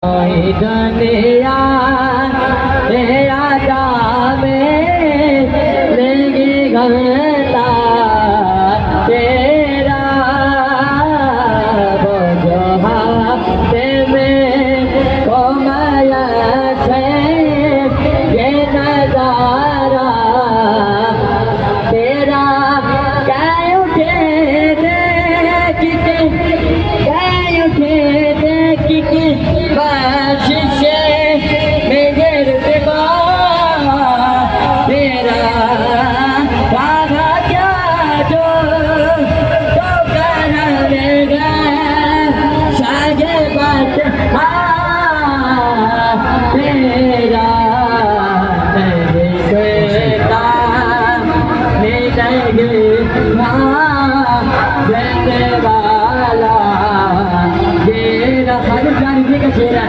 दुनिया तेरा जामे लेगी घंटा तेरा वो जो हाथे में कोमल से ये नजारा तेरा कै उठे देख के बाशिशे मेरे दिवा तेरा बाधा क्या जो तो करेगा सागे बात तेरा नहीं बेटा नहीं देने वाला ये हर जान जी का शेर है।